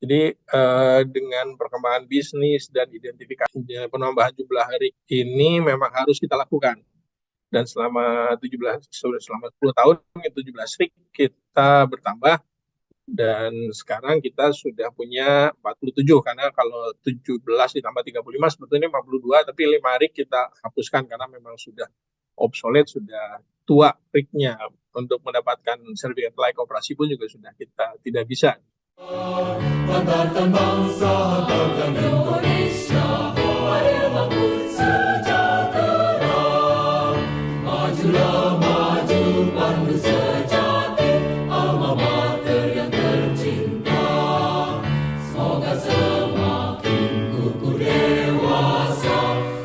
Jadi dengan perkembangan bisnis dan identifikasi penambahan jumlah hari ini memang harus kita lakukan. Dan selama 10 tahun 17 rig kita bertambah, dan sekarang kita sudah punya 47, karena kalau 17 ditambah 35 sebetulnya 52, tapi 5 rig kita hapuskan karena memang sudah obsolete, sudah tua rignya. Untuk mendapatkan sertifikat layak operasi pun juga sudah kita tidak bisa. Banggakan bangsa, banggakan Indonesia, mari bangun sejahtera. Majulah maju, pandu sejati, alma mater yang tercinta. Semoga semakin kukuh dewasa,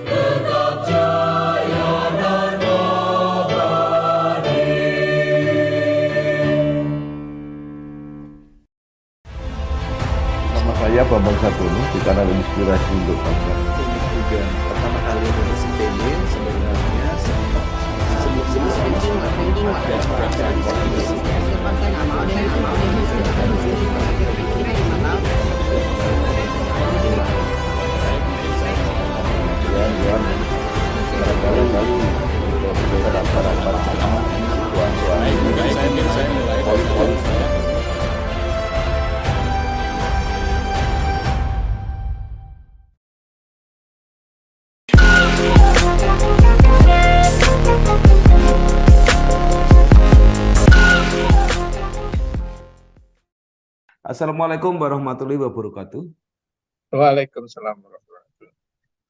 tetap jaya dan abadi. Nama saya Bambang Satono di kanal Inspirasi untuk Bangsa. Juga pertama kali lulus ITB sebenarnya Assalamualaikum warahmatullahi wabarakatuh. Waalaikumsalam warahmatullahi wabarakatuh.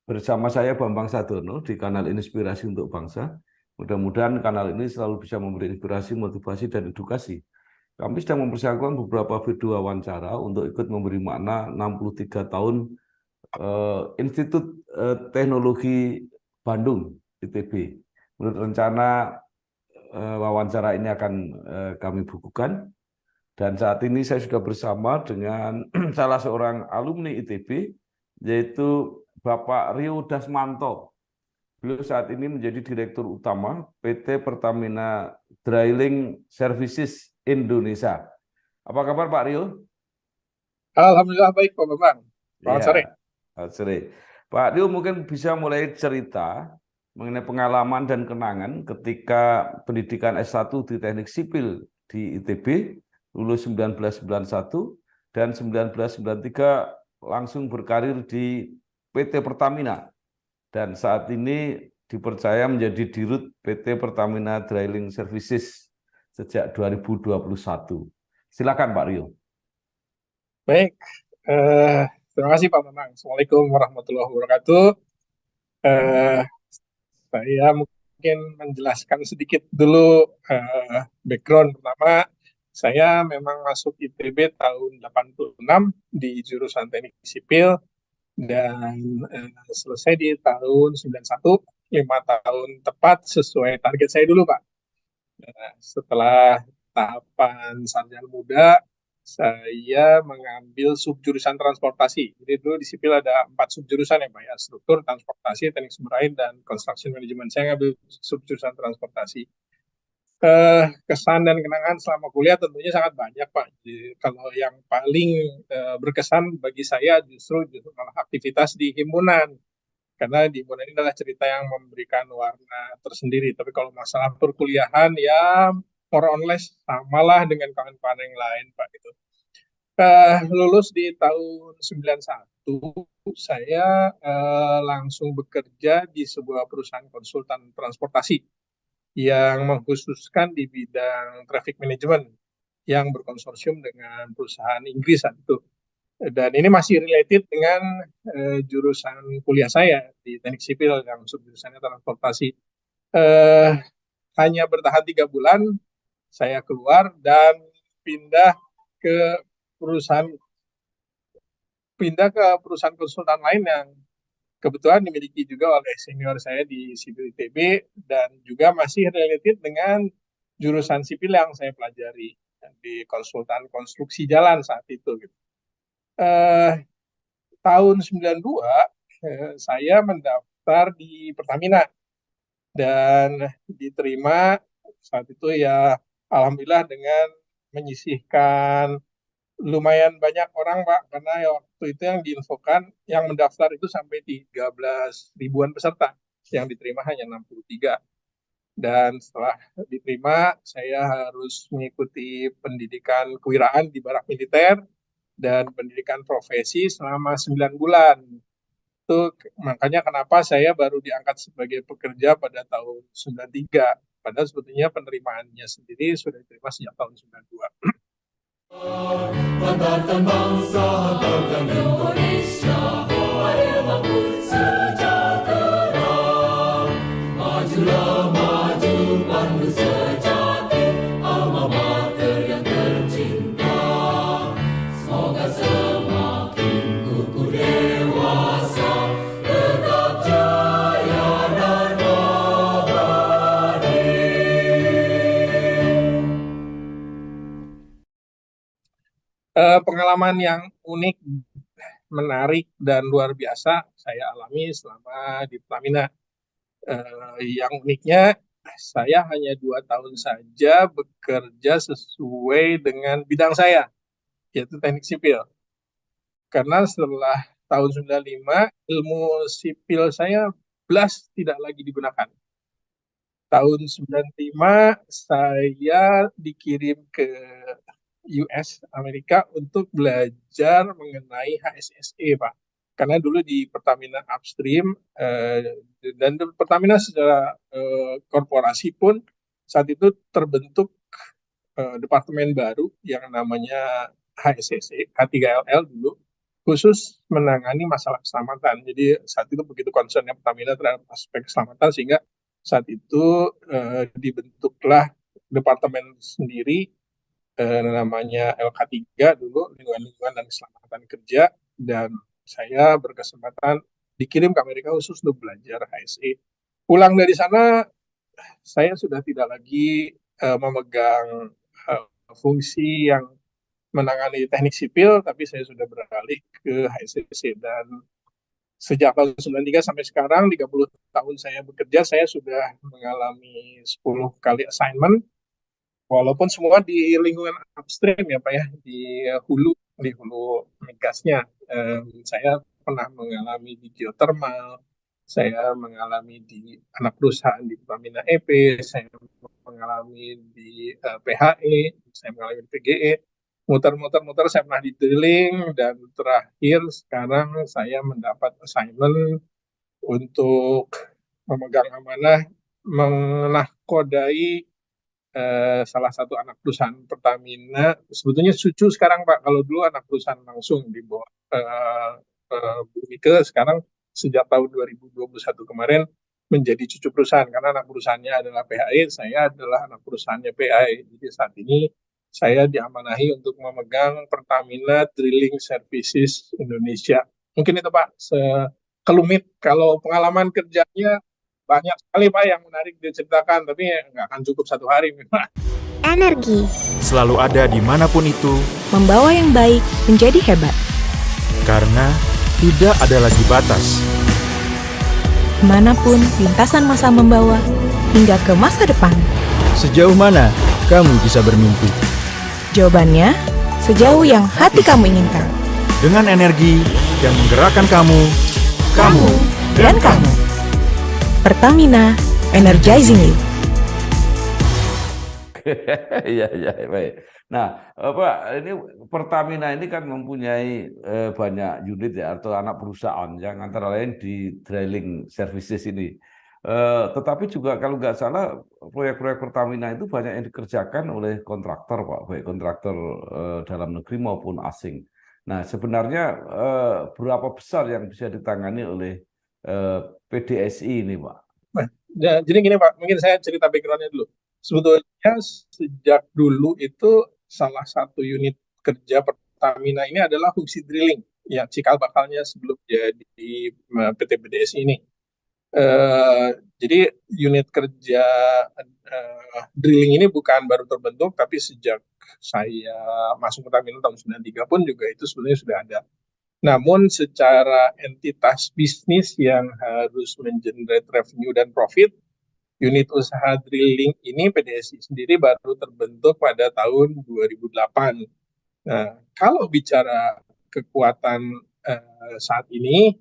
Bersama saya Bambang Satono di kanal Inspirasi untuk Bangsa. Mudah-mudahan kanal ini selalu bisa memberi inspirasi, motivasi, dan edukasi. Kami sedang mempersiapkan beberapa video wawancara untuk ikut memberi makna 63 tahun Institut Teknologi Bandung, ITB. Menurut rencana wawancara ini akan kami bukukan. Dan saat ini saya sudah bersama dengan salah seorang alumni ITB, yaitu Bapak Rio Dasmanto. Beliau saat ini menjadi Direktur Utama PT Pertamina Drilling Services Indonesia. Apa kabar Pak Rio? Alhamdulillah baik Pak Bambang. Selamat sore. Selamat sore. Pak Rio mungkin bisa mulai cerita mengenai pengalaman dan kenangan ketika pendidikan S1 di Teknik Sipil di ITB, lulus 1991 dan 1993 langsung berkarir di PT Pertamina dan saat ini dipercaya menjadi Dirut PT Pertamina Drilling Services sejak 2021. Silakan Pak Rio. Baik, terima kasih Pak Bambang. Assalamualaikum warahmatullahi wabarakatuh. Saya mungkin menjelaskan sedikit dulu background. Pertama, saya memang masuk ITB tahun 86 di jurusan Teknik Sipil dan selesai di tahun 91, 5 tahun tepat sesuai target saya dulu, Pak. Setelah tahapan sarjana muda, saya mengambil subjurusan transportasi. Jadi dulu di sipil ada 4 subjurusan ya Pak ya, struktur, transportasi, teknik sumber air, dan construction management. Saya ngambil subjurusan transportasi. Kesan dan kenangan selama kuliah tentunya sangat banyak Pak. Jadi, kalau yang paling berkesan bagi saya justru malah aktivitas di himpunan. Karena di himpunan ini adalah cerita yang memberikan warna tersendiri. Tapi kalau masalah perkuliahan ya more or less samalah dengan kawan-kawan yang lain Pak gitu. Lulus di tahun 91, saya langsung bekerja di sebuah perusahaan konsultan transportasi yang mengkhususkan di bidang traffic management yang berkonsorsium dengan perusahaan Inggris saat itu. Dan ini masih related dengan jurusan kuliah saya di teknik sipil yang subjurusannya transportasi. Hanya bertahan 3 bulan, saya keluar dan pindah ke perusahaan konsultan lain yang kebetulan dimiliki juga oleh senior saya di Sipil ITB dan juga masih related dengan jurusan sipil yang saya pelajari di konsultan konstruksi jalan saat itu. Gitu. Tahun 92 saya mendaftar di Pertamina dan diterima saat itu ya alhamdulillah dengan menyisihkan lumayan banyak orang, Pak, karena ya waktu itu yang diinfokan, yang mendaftar itu sampai 13 ribuan peserta, yang diterima hanya 63. Dan setelah diterima, saya harus mengikuti pendidikan kewiraan di barak militer dan pendidikan profesi selama 9 bulan. Itu makanya kenapa saya baru diangkat sebagai pekerja pada tahun 93. Padahal sebetulnya penerimaannya sendiri sudah diterima sejak tahun 92. Banggakan bangsa, banggakan Indonesia, Adil makmur sejahtera. Majulah maju, pandu sejati, alma mater yang tercinta. Semoga semakin kukuh dewasa, tetap jaya dan abadi. Pengalaman yang unik, menarik, dan luar biasa saya alami selama di Pertamina. Yang uniknya, saya hanya 2 tahun saja bekerja sesuai dengan bidang saya, yaitu teknik sipil. Karena setelah tahun 95, ilmu sipil saya belas tidak lagi digunakan. Tahun 95, saya dikirim ke US, Amerika, untuk belajar mengenai HSSE, Pak. Karena dulu di Pertamina Upstream, dan Pertamina secara korporasi pun saat itu terbentuk departemen baru yang namanya HSSE, H3LL dulu, khusus menangani masalah keselamatan. Jadi saat itu begitu concernnya Pertamina terhadap aspek keselamatan, sehingga saat itu dibentuklah departemen sendiri, namanya LK3 dulu, lingkungan dan keselamatan kerja, dan saya berkesempatan dikirim ke Amerika khusus untuk belajar HSE. Pulang dari sana, saya sudah tidak lagi memegang fungsi yang menangani teknik sipil, tapi saya sudah beralih ke HSE. Dan sejak tahun 93 sampai sekarang, 30 tahun saya bekerja, saya sudah mengalami 10 kali assignment, walaupun semua di lingkungan upstream ya Pak ya, di hulu migasnya. Saya pernah mengalami di geothermal, saya mengalami di anak perusahaan di Pertamina EP, saya mengalami di PHE, saya mengalami di PGE, muter-muter saya pernah di drilling, dan terakhir sekarang saya mendapat assignment untuk memegang amanah menahkodai salah satu anak perusahaan Pertamina, sebetulnya cucu sekarang Pak, kalau dulu anak perusahaan langsung di bawah Bumike, sekarang sejak tahun 2021 kemarin menjadi cucu perusahaan, karena anak perusahaannya adalah PHE, saya adalah anak perusahaannya PAE. Jadi saat ini saya diamanahi untuk memegang Pertamina Drilling Services Indonesia. Mungkin itu Pak, sekelumit. Kalau pengalaman kerjanya banyak sekali Pak yang menarik diceritakan, tapi nggak akan cukup 1 hari. Energi, selalu ada dimanapun itu, membawa yang baik menjadi hebat. karena tidak ada lagi batas. Kemanapun lintasan masa membawa, hingga ke masa depan. Sejauh mana kamu bisa bermimpi? Jawabannya, sejauh yang hati kamu inginkan. Dengan energi yang menggerakkan kamu Dan kamu. Pertamina, energizing you. Iya, iya, baik. Nah, Pak, ini Pertamina ini kan mempunyai banyak unit ya, atau anak perusahaan yang antara lain di drilling services ini. Tetapi juga kalau nggak salah proyek-proyek Pertamina itu banyak yang dikerjakan oleh kontraktor, Pak, baik kontraktor dalam negeri maupun asing. Nah, sebenarnya berapa besar yang bisa ditangani oleh PDSI ini, Pak? Nah, jadi gini Pak, mungkin saya cerita background-nya dulu. Sebetulnya sejak dulu itu salah satu unit kerja Pertamina ini adalah fungsi drilling, ya cikal bakalnya sebelum jadi PT PDSI ini. Jadi unit kerja drilling ini bukan baru terbentuk, tapi sejak saya masuk Pertamina tahun 93 pun juga itu sebenarnya sudah ada. Namun secara entitas bisnis yang harus mengenerate revenue dan profit, unit usaha drilling ini PDSI sendiri baru terbentuk pada tahun 2008. Nah, kalau bicara kekuatan saat ini,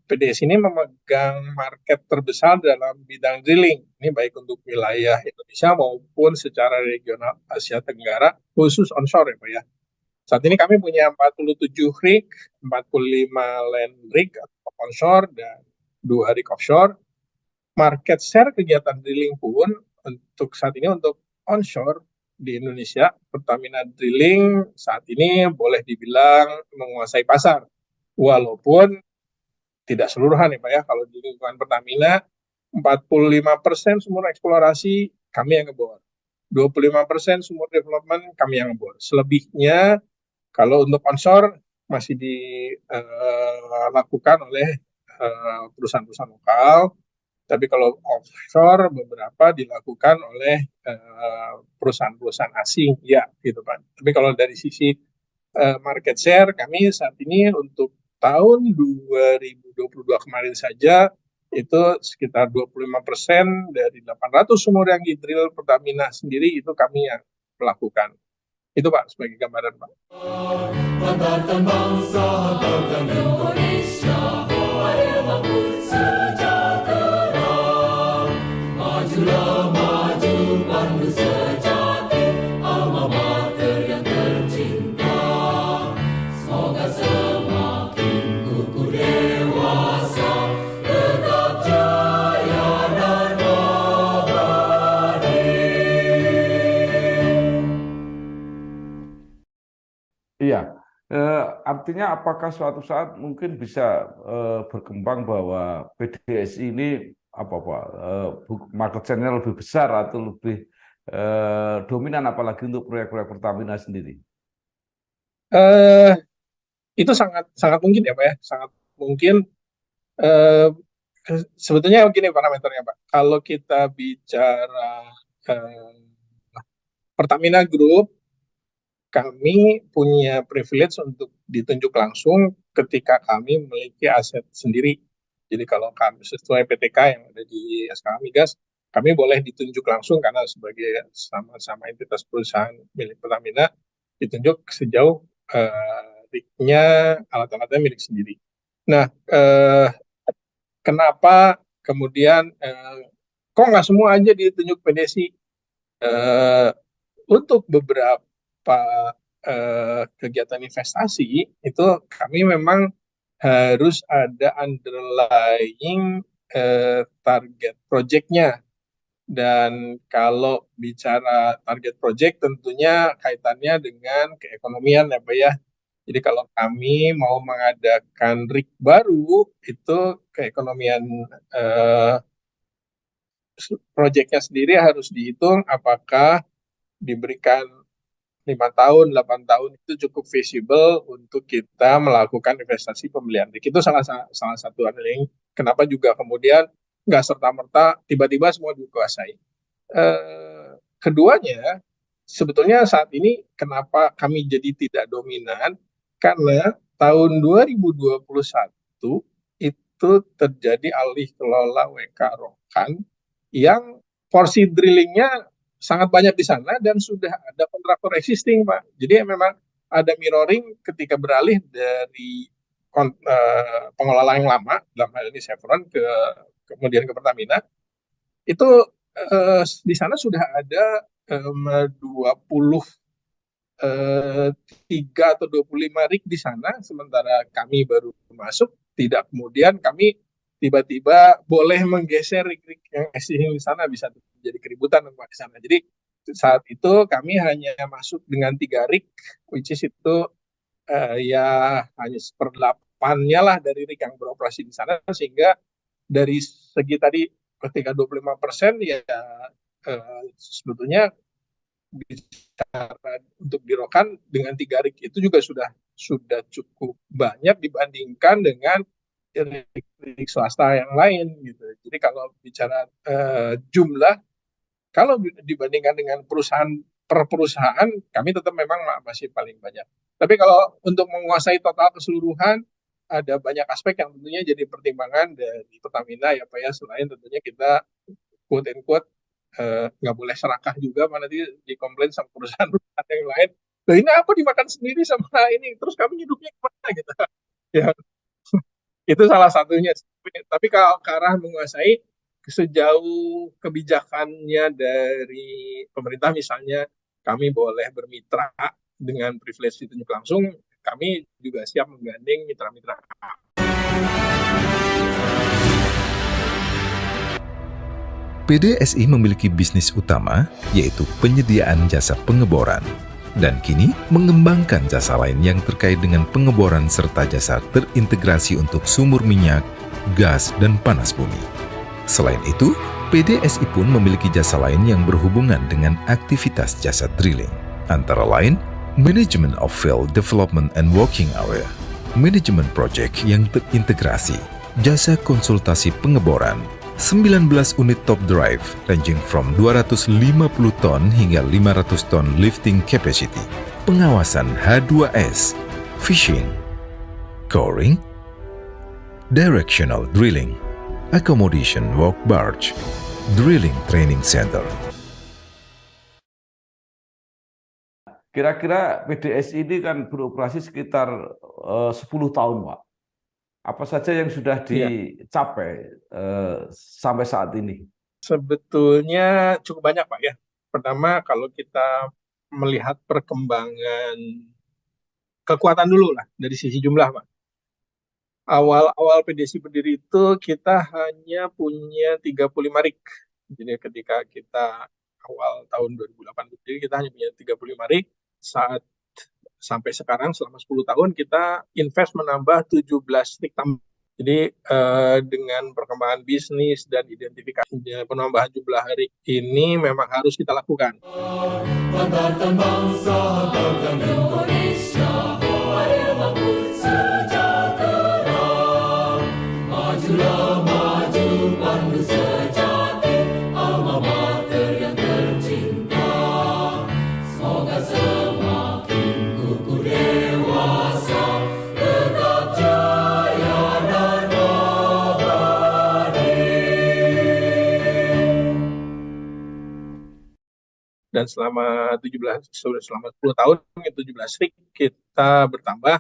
PDS ini memegang market terbesar dalam bidang drilling. Ini baik untuk wilayah Indonesia maupun secara regional Asia Tenggara, khusus onshore ya Pak ya. Saat ini kami punya 47 rig, 45 land rig atau onshore, dan 2 rig offshore. Market share kegiatan drilling pun untuk saat ini untuk onshore di Indonesia, Pertamina Drilling saat ini boleh dibilang menguasai pasar. Walaupun tidak seluruhan ya Pak ya, kalau di lingkungan Pertamina 45% sumur eksplorasi kami yang ngebor. 25% sumur development kami yang ngebor. Selebihnya kalau untuk onshore masih dilakukan oleh perusahaan-perusahaan lokal, tapi kalau offshore beberapa dilakukan oleh perusahaan-perusahaan asing, ya gitu Pak. Tapi kalau dari sisi market share kami saat ini untuk tahun 2022 kemarin saja itu sekitar 25% dari 800 sumur yang di drill Pertamina sendiri itu kami yang melakukan. Itu Pak sebagai gambaran Pak. Banggakan bangsa, banggakan Indonesia, mari bangun sejahtera. Majulah maju pandu sejati, alma mater yang tercinta. Semoga semakin kukuh dewasa, tetap jaya dan abadi. Iya, artinya apakah suatu saat mungkin bisa berkembang bahwa PDS ini market share-nya lebih besar atau lebih dominan apalagi untuk proyek-proyek Pertamina sendiri? Itu sangat sangat mungkin ya Pak ya, sangat mungkin. Eh, Sebetulnya begini parameternya Pak. Kalau kita bicara Pertamina Group, kami punya privilege untuk ditunjuk langsung ketika kami memiliki aset sendiri. Jadi kalau kami sesuai PTK yang ada di SK Migas, kami boleh ditunjuk langsung karena sebagai sama-sama entitas perusahaan milik Pertamina, ditunjuk sejauh rig-nya, alat-alatnya milik sendiri. Nah, kenapa kemudian kok nggak semua aja ditunjuk PDSI? Untuk beberapa kegiatan investasi itu kami memang harus ada underlying target project-nya. Dan kalau bicara target project tentunya kaitannya dengan keekonomian ya Pak ya. Jadi kalau kami mau mengadakan rig baru itu keekonomian project-nya sendiri harus dihitung apakah diberikan 5 tahun, 8 tahun itu cukup visible untuk kita melakukan investasi pembelian rig. Itu salah satu yang kenapa juga kemudian nggak serta-merta tiba-tiba semua dikuasai. Keduanya, sebetulnya saat ini kenapa kami jadi tidak dominan, karena tahun 2021 itu terjadi alih kelola WK Rokan yang porsi drillingnya sangat banyak di sana dan sudah ada kontraktor existing Pak. Jadi memang ada mirroring ketika beralih dari pengelola yang lama, dalam hal ini Chevron kemudian ke Pertamina, itu di sana sudah ada 23 atau 25 rig di sana, sementara kami baru masuk, tidak kemudian kami tiba-tiba boleh menggeser rig-rig yang existing di sana, bisa terjadi keributan di sana. Jadi saat itu kami hanya masuk dengan 3 rig, which is itu ya hanya seperdelapannya lah dari rig yang beroperasi di sana, sehingga dari segi tadi ketika 25% ya sebetulnya bicara untuk di Rokan dengan 3 rig itu juga sudah cukup banyak dibandingkan dengan rig swasta yang lain gitu. Jadi kalau bicara jumlah, kalau dibandingkan dengan perusahaan per perusahaan, kami tetap memang masih paling banyak. Tapi kalau untuk menguasai total keseluruhan, ada banyak aspek yang tentunya jadi pertimbangan dari Pertamina ya Pak ya, selain tentunya kita quote and quote nggak boleh serakah juga, mana nanti dikomplain sama perusahaan-perusahaan yang lain Loh, ini aku dimakan sendiri sama ini, terus kami hidupnya gimana gitu. Ya, itu salah satunya. Tapi kalau ke arah menguasai, sejauh kebijakannya dari pemerintah misalnya, kami boleh bermitra dengan privilege ditunjuk langsung, kami juga siap menggandeng mitra-mitra. PDSI memiliki bisnis utama, yaitu penyediaan jasa pengeboran, dan kini mengembangkan jasa lain yang terkait dengan pengeboran serta jasa terintegrasi untuk sumur minyak, gas, dan panas bumi. Selain itu, PDSI pun memiliki jasa lain yang berhubungan dengan aktivitas jasa drilling, antara lain Management of Field Development and Working Area, manajemen proyek yang terintegrasi, jasa konsultasi pengeboran, 19 unit top drive ranging from 250 ton hingga 500 ton lifting capacity, pengawasan H2S, fishing, coring, directional drilling, accommodation walk barge, drilling training center. Kira-kira PDSI ini kan beroperasi sekitar 10 tahun, Pak. Apa saja yang sudah Iya. dicapai sampai saat ini? Sebetulnya cukup banyak, Pak, ya. Pertama, kalau kita melihat perkembangan kekuatan dulu lah, dari sisi jumlah, Pak. Awal-awal PDSI berdiri itu kita hanya punya 35 rig. Jadi ketika kita awal tahun 2008 berdiri, kita hanya punya 35 rig. Saat sampai sekarang selama 10 tahun kita invest menambah 17 rig tambah. Jadi dengan perkembangan bisnis dan identifikasi penambahan jumlah rig ini memang harus kita lakukan. Banggakan bangsa, banggakan Indonesia, mari membut sejahtera. Majulah maju pandu sejati, alma mater yang tercinta. Semoga semakin kukuh dewasa, tetap jaya dan abadi. Dan selama 10 tahun 17 rig kita bertambah,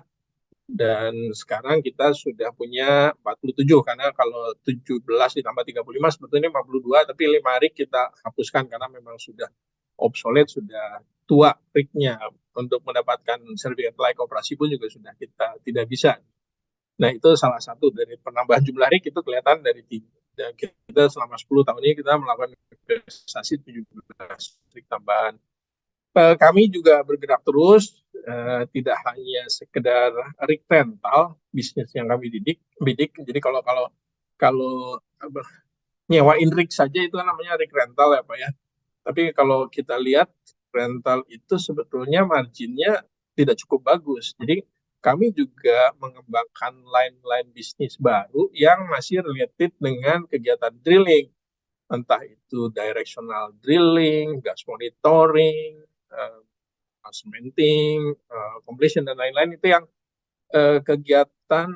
dan sekarang kita sudah punya 47, karena kalau 17 ditambah 35 sebetulnya 52, tapi 5 rig kita hapuskan karena memang sudah obsolete, sudah tua rignya. Untuk mendapatkan sertifikat layak operasi pun juga sudah kita tidak bisa. Nah, itu salah satu dari penambahan jumlah rig, itu kelihatan dari kita selama 10 tahun ini kita melakukan investasi 17 rig tambahan. Kami juga bergerak terus, tidak hanya sekedar rig rental, bisnis yang kami bidik. Jadi kalau nyewain rig saja itu kan namanya rig rental ya, Pak, ya. Tapi kalau kita lihat rental itu sebetulnya marginnya tidak cukup bagus. Jadi kami juga mengembangkan line-line bisnis baru yang masih related dengan kegiatan drilling. Entah itu directional drilling, gas monitoring, cementing, completion, dan lain-lain. Itu yang kegiatan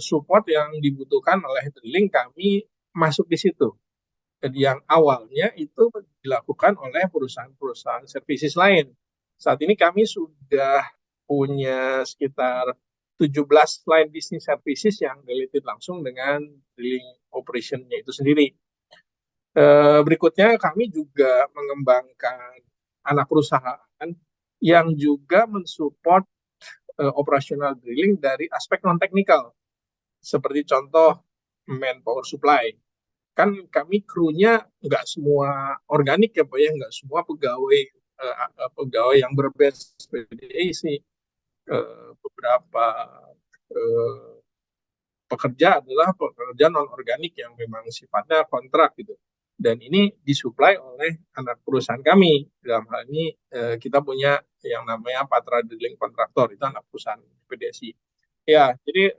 support yang dibutuhkan oleh drilling, kami masuk di situ. Jadi yang awalnya itu dilakukan oleh perusahaan-perusahaan services lain. Saat ini kami sudah punya sekitar 17 line business services yang related langsung dengan drilling operation-nya itu sendiri. Berikutnya kami juga mengembangkan anak perusahaan yang juga mensupport operational drilling dari aspek non-teknikal. Seperti contoh manpower supply. Kan kami krunya nggak semua organik ya, Pak, ya, nggak semua pegawai yang berbase PDSI. Beberapa pekerja adalah pekerja non-organik yang memang sifatnya kontrak gitu. Dan ini disuplai oleh anak perusahaan kami. Dalam hal ini kita punya yang namanya Patra Drilling Kontraktor, itu anak perusahaan PDSI. Ya, jadi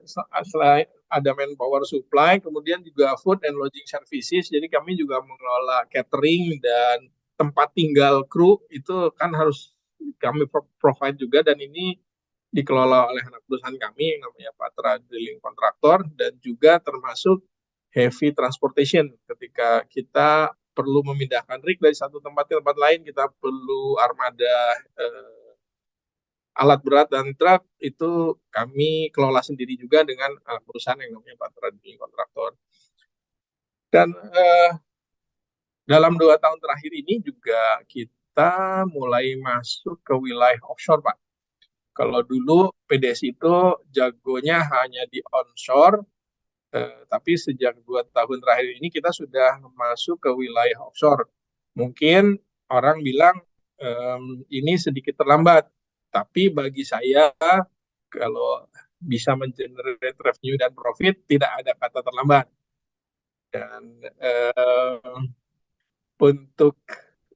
selain ada manpower supply, kemudian juga food and lodging services. Jadi kami juga mengelola catering dan tempat tinggal kru, itu kan harus kami provide juga, dan ini dikelola oleh anak perusahaan kami yang namanya Patra Drilling Kontraktor, dan juga termasuk heavy transportation. Ketika kita perlu memindahkan rig dari satu tempat ke tempat lain, kita perlu armada alat berat dan truk itu kami kelola sendiri juga dengan perusahaan yang namanya Patra Drilling Kontraktor. Dan dalam 2 tahun terakhir ini juga kita mulai masuk ke wilayah offshore, Pak. Kalau dulu PDS itu jagonya hanya di onshore, tapi sejak 2 tahun terakhir ini kita sudah masuk ke wilayah offshore. Mungkin orang bilang ini sedikit terlambat, tapi bagi saya kalau bisa mengenerate revenue dan profit tidak ada kata terlambat. Dan untuk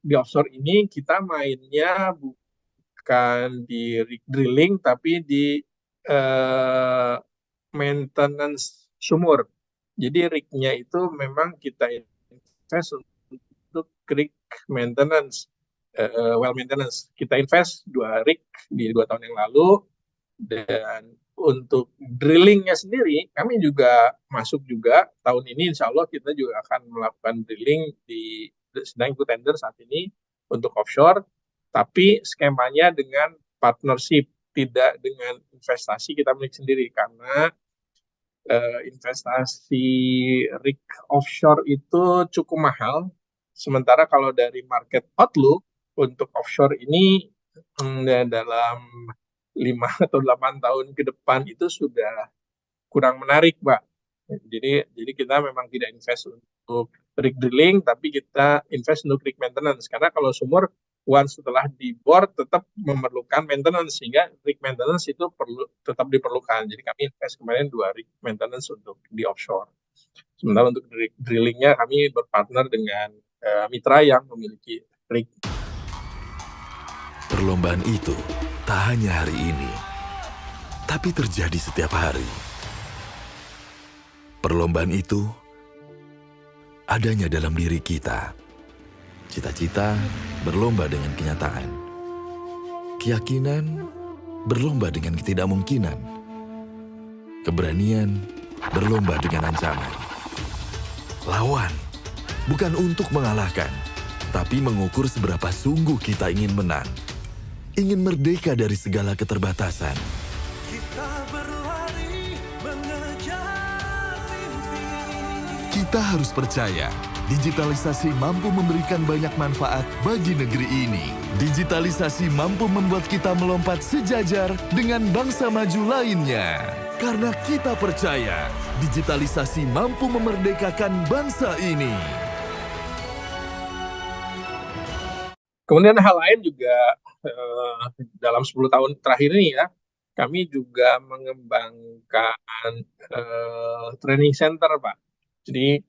di offshore ini kita mainnya bukan di rig drilling tapi di maintenance sumur. Jadi rignya itu memang kita invest untuk rig maintenance, well maintenance. Kita invest 2 rig di 2 tahun yang lalu, dan untuk drillingnya sendiri kami juga masuk juga tahun ini. Insya Allah kita juga akan melakukan drilling sedang ikut tender saat ini untuk offshore, tapi skemanya dengan partnership, tidak dengan investasi kita milik sendiri, karena investasi rig offshore itu cukup mahal. Sementara kalau dari market outlook untuk offshore ini dalam 5 atau 8 tahun ke depan itu sudah kurang menarik, Pak. Jadi kita memang tidak invest untuk rig drilling, tapi kita invest untuk rig maintenance. Karena kalau sumur once setelah dibor tetap memerlukan maintenance, sehingga rig maintenance itu tetap diperlukan. Jadi kami invest kemarin 2 rig maintenance untuk di offshore. Sementara untuk rig drillingnya kami berpartner dengan mitra yang memiliki rig. Perlombaan itu tak hanya hari ini, tapi terjadi setiap hari. Perlombaan itu adanya dalam diri kita. Cita-cita berlomba dengan kenyataan. Keyakinan berlomba dengan ketidakmungkinan. Keberanian berlomba dengan ancaman. Lawan bukan untuk mengalahkan, tapi mengukur seberapa sungguh kita ingin menang. Ingin merdeka dari segala keterbatasan. Kita berlari mengejar mimpi. Kita harus percaya, digitalisasi mampu memberikan banyak manfaat bagi negeri ini. Digitalisasi mampu membuat kita melompat sejajar dengan bangsa maju lainnya. Karena kita percaya, digitalisasi mampu memerdekakan bangsa ini. Kemudian hal lain juga dalam 10 tahun terakhir ini ya, kami juga mengembangkan training center, Pak. Jadi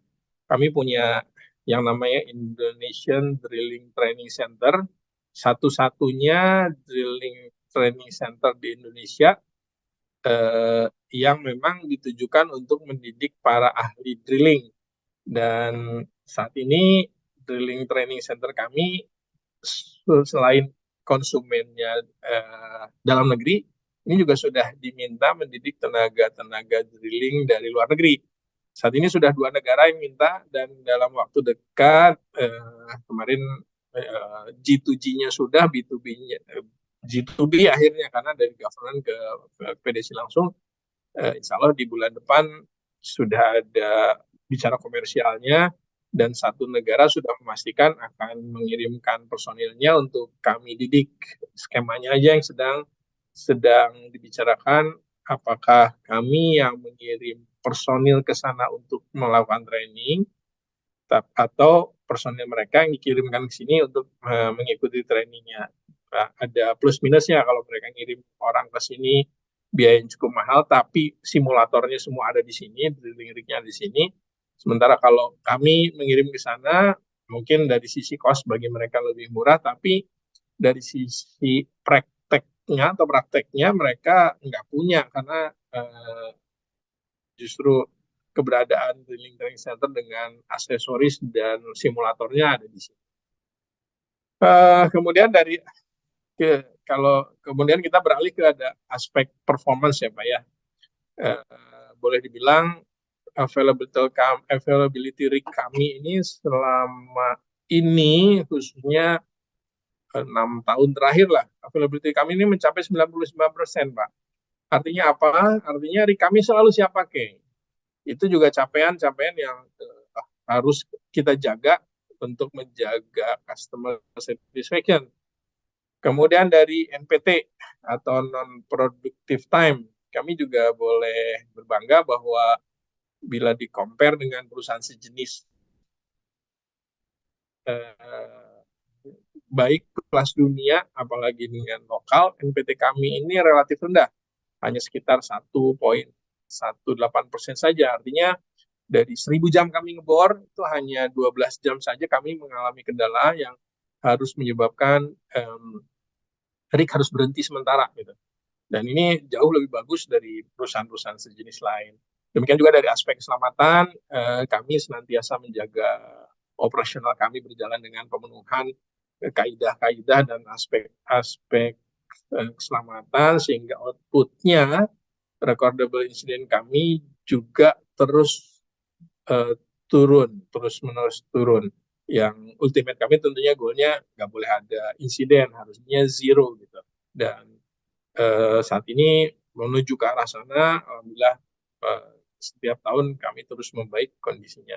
kami punya yang namanya Indonesian Drilling Training Center, satu-satunya drilling training center di Indonesia yang memang ditujukan untuk mendidik para ahli drilling. Dan saat ini drilling training center kami selain konsumennya dalam negeri, ini juga sudah diminta mendidik tenaga-tenaga drilling dari luar negeri. Saat ini sudah 2 negara yang minta, dan dalam waktu dekat kemarin G2G-nya sudah, B2B-nya G2B akhirnya, karena dari government ke PDC langsung. Insya Allah di bulan depan sudah ada bicara komersialnya, dan satu negara sudah memastikan akan mengirimkan personilnya untuk kami didik. Skemanya aja yang sedang dibicarakan, apakah kami yang mengirim personil ke sana untuk melakukan training, atau personil mereka yang dikirimkan ke sini untuk mengikuti trainingnya. Nah, ada plus minusnya kalau mereka ngirim orang ke sini, biayanya cukup mahal, tapi simulatornya semua ada di sini, drilling rig-nya di sini. Sementara kalau kami mengirim ke sana, mungkin dari sisi cost bagi mereka lebih murah, tapi dari sisi prakteknya mereka nggak punya, karena justru keberadaan drilling training center dengan aksesoris dan simulatornya ada di sini. Kemudian kemudian kita beralih ke ada aspek performance ya, Pak ya. Boleh dibilang availability rig kami ini selama ini, khususnya 6 tahun terakhir lah, availability kami ini mencapai 99%, Pak. Artinya apa? Artinya kami selalu siap pakai. Itu juga capaian-capaian yang harus kita jaga untuk menjaga customer satisfaction. Kemudian dari NPT atau non-productive time, kami juga boleh berbangga bahwa bila di-compare dengan perusahaan sejenis, baik kelas dunia, apalagi dengan lokal, NPT kami ini relatif rendah, hanya sekitar 1,18% saja. Artinya dari 1.000 jam kami ngebor, itu hanya 12 jam saja kami mengalami kendala yang harus menyebabkan rig harus berhenti sementara gitu. Dan ini jauh lebih bagus dari perusahaan-perusahaan sejenis lain. Demikian juga dari aspek keselamatan, kami senantiasa menjaga operasional kami berjalan dengan pemenuhan kaidah-kaidah dan aspek-aspek keselamatan, sehingga outputnya recordable incident kami juga terus terus-menerus turun. Yang ultimate kami tentunya goalnya nggak boleh ada insiden, harusnya zero gitu. Dan saat ini menuju ke arah sana, alhamdulillah setiap tahun kami terus membaik kondisinya.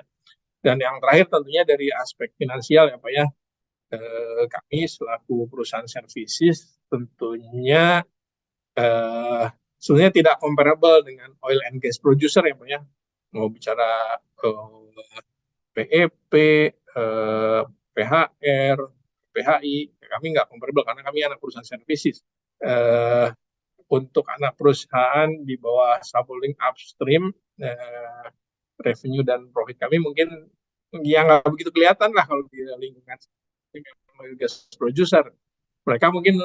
Dan yang terakhir tentunya dari aspek finansial ya Pak ya, kami selaku perusahaan services tentunya sebenarnya tidak comparable dengan oil and gas producer ya Pak ya. Mau bicara PEP, PHR, PHI, kami nggak comparable karena kami anak perusahaan services. Untuk anak perusahaan di bawah subholding upstream, revenue dan profit kami mungkin ya nggak begitu kelihatan lah kalau di lingkungan gas producer. Mereka mungkin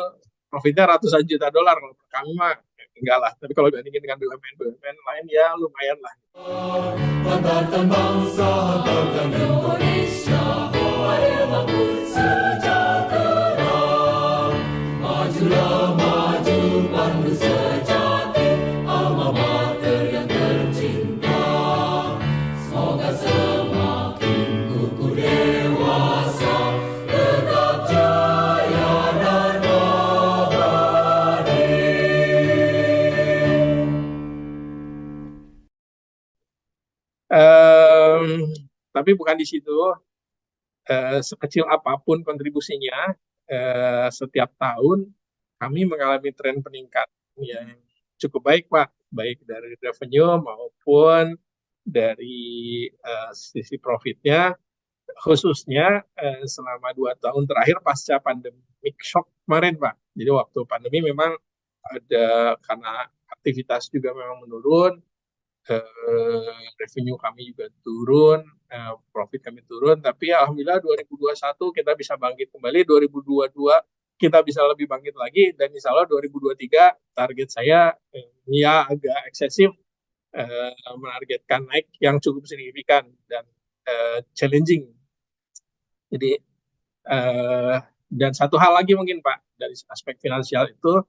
profitnya ratusan juta dolar, kalau kami mah enggak lah. Tapi kalau dibandingin dengan BUMN lain ya lumayan lah. Banggakan bangsa, banggakan Indonesia, ayo mampu sejahtera. Majulah maju, pandu sejati, alma mater yang tercinta. Semoga semakin kukuh dewasa, tetap jaya dan abadi. Tapi bukan di situ. Sekecil apapun kontribusinya, setiap tahun kami mengalami tren peningkatan yang cukup baik Pak, baik dari revenue maupun dari sisi profitnya, khususnya selama 2 tahun terakhir pasca pandemic shock kemarin Pak. Jadi waktu pandemi memang ada, karena aktivitas juga memang menurun, revenue kami juga turun, profit kami turun, tapi alhamdulillah 2021 kita bisa bangkit kembali, 2022 kita bisa lebih bangkit lagi, dan insya Allah 2023 target saya ya agak eksesif, menargetkan naik yang cukup signifikan dan challenging. Jadi dan satu hal lagi mungkin Pak, dari aspek finansial itu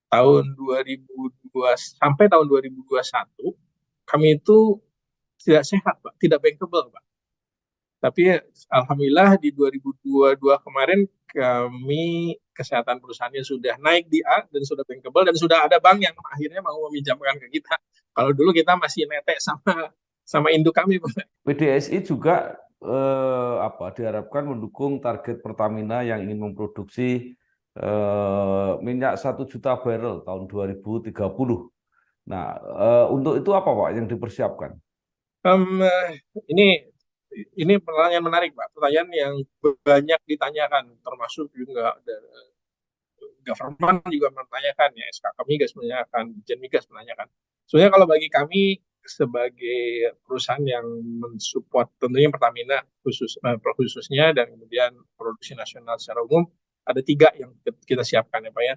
tahun 2002 sampai tahun 2021 kami itu tidak sehat Pak, tidak bankable Pak. Tapi alhamdulillah di 2022 kemarin kami kesehatan perusahaannya sudah naik di A dan sudah bankable dan sudah ada bank yang akhirnya mau meminjamkan ke kita. Kalau dulu kita masih netek sama induk kami Pak. PDSI juga diharapkan mendukung target Pertamina yang ingin memproduksi minyak 1 juta barrel tahun 2030. Nah, untuk itu apa Pak yang dipersiapkan? Ini pertanyaan menarik Pak, pertanyaan yang banyak ditanyakan, termasuk juga government juga menanyakan, ya SKK Migas menanyakan, Jen Migas menanyakan. Sebenarnya kalau bagi kami sebagai perusahaan yang mensupport tentunya Pertamina khususnya, dan kemudian produksi nasional secara umum, ada 3 yang kita siapkan ya Pak ya,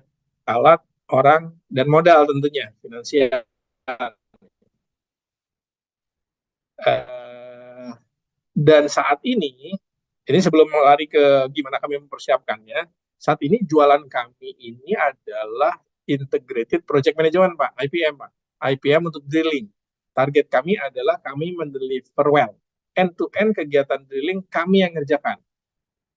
alat, orang, dan modal tentunya, finansial. Dan saat ini sebelum lari ke gimana kami mempersiapkannya, saat ini jualan kami ini adalah Integrated Project Management Pak, IPM Pak, IPM untuk drilling. Target kami adalah kami mendeliver well, end-to-end kegiatan drilling kami yang ngerjakan.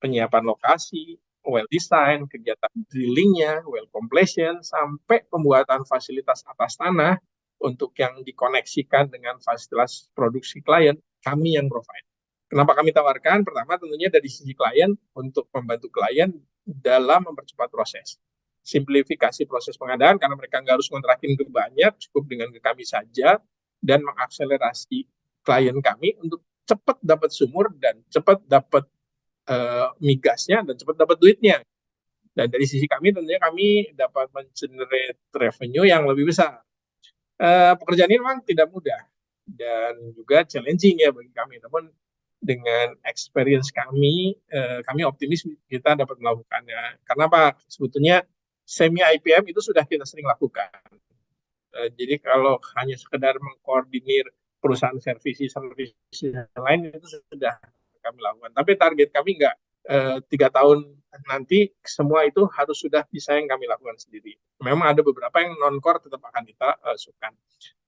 Penyiapan lokasi, well design, kegiatan drillingnya, well completion, sampai pembuatan fasilitas atas tanah untuk yang dikoneksikan dengan fasilitas produksi klien, kami yang provide. Kenapa kami tawarkan? Pertama tentunya dari sisi klien untuk membantu klien dalam mempercepat proses. Simplifikasi proses pengadaan karena mereka nggak harus kontrakin ke banyak, cukup dengan ke kami saja, dan mengakselerasi klien kami untuk cepat dapat sumur dan cepat dapat migasnya dan cepat dapat duitnya. Dan dari sisi kami tentunya kami dapat men-generate revenue yang lebih besar. Pekerjaan ini memang tidak mudah dan juga challenging ya bagi kami. Namun dengan experience kami optimis kita dapat melakukannya. Karena apa? Sebetulnya semi IPM itu sudah kita sering lakukan. Jadi kalau hanya sekedar mengkoordinir perusahaan servisi lain itu sudah kami lakukan. Tapi target kami enggak 3 tahun nanti semua itu harus sudah bisa yang kami lakukan sendiri. Memang ada beberapa yang non-core tetap akan kita masukkan.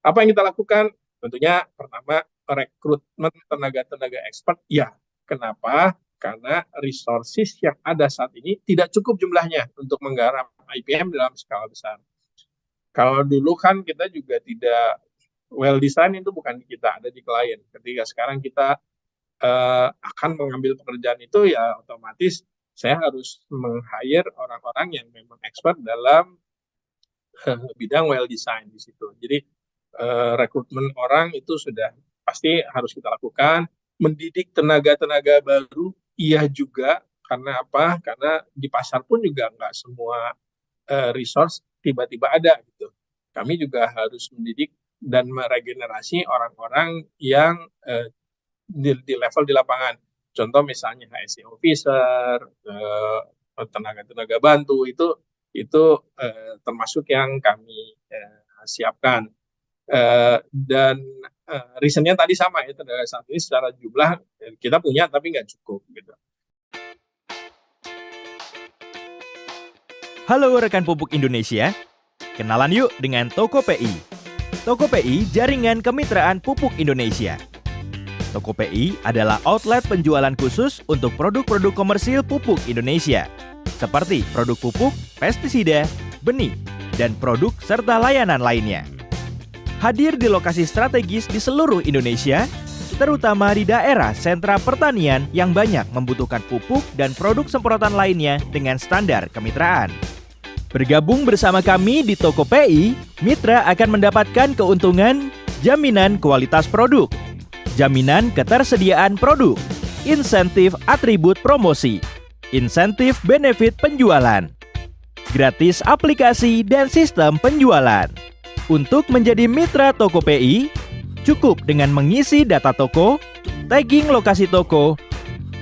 Apa yang kita lakukan? Tentunya pertama rekrutmen tenaga-tenaga expert. Ya, kenapa? Karena resources yang ada saat ini tidak cukup jumlahnya untuk menggarap IPM dalam skala besar. Kalau dulu kan kita juga tidak well design itu bukan di kita, ada di klien. Ketika sekarang kita akan mengambil pekerjaan itu ya otomatis saya harus meng-hire orang-orang yang memang expert dalam bidang well design di situ. Jadi rekrutmen orang itu sudah pasti harus kita lakukan. Mendidik tenaga-tenaga baru iya juga, karena apa? Karena di pasar pun juga nggak semua resource tiba-tiba ada gitu. Kami juga harus mendidik dan meregenerasi orang-orang yang di level di lapangan. Contoh misalnya HSE officer, tenaga-tenaga bantu itu termasuk yang kami siapkan. Dan reasonnya tadi sama ya, tenaga saat ini secara jumlah kita punya tapi nggak cukup gitu. Halo rekan pupuk Indonesia, kenalan yuk dengan Tokope'i. Tokope'i jaringan kemitraan pupuk Indonesia. Tokope'i adalah outlet penjualan khusus untuk produk-produk komersil pupuk Indonesia, seperti produk pupuk, pestisida, benih, dan produk serta layanan lainnya. Hadir di lokasi strategis di seluruh Indonesia, terutama di daerah sentra pertanian yang banyak membutuhkan pupuk dan produk semprotan lainnya dengan standar kemitraan. Bergabung bersama kami di Tokope'i, mitra akan mendapatkan keuntungan jaminan kualitas produk, jaminan ketersediaan produk, insentif atribut promosi, insentif benefit penjualan, gratis aplikasi dan sistem penjualan. Untuk menjadi mitra Tokope'i, cukup dengan mengisi data toko, tagging lokasi toko,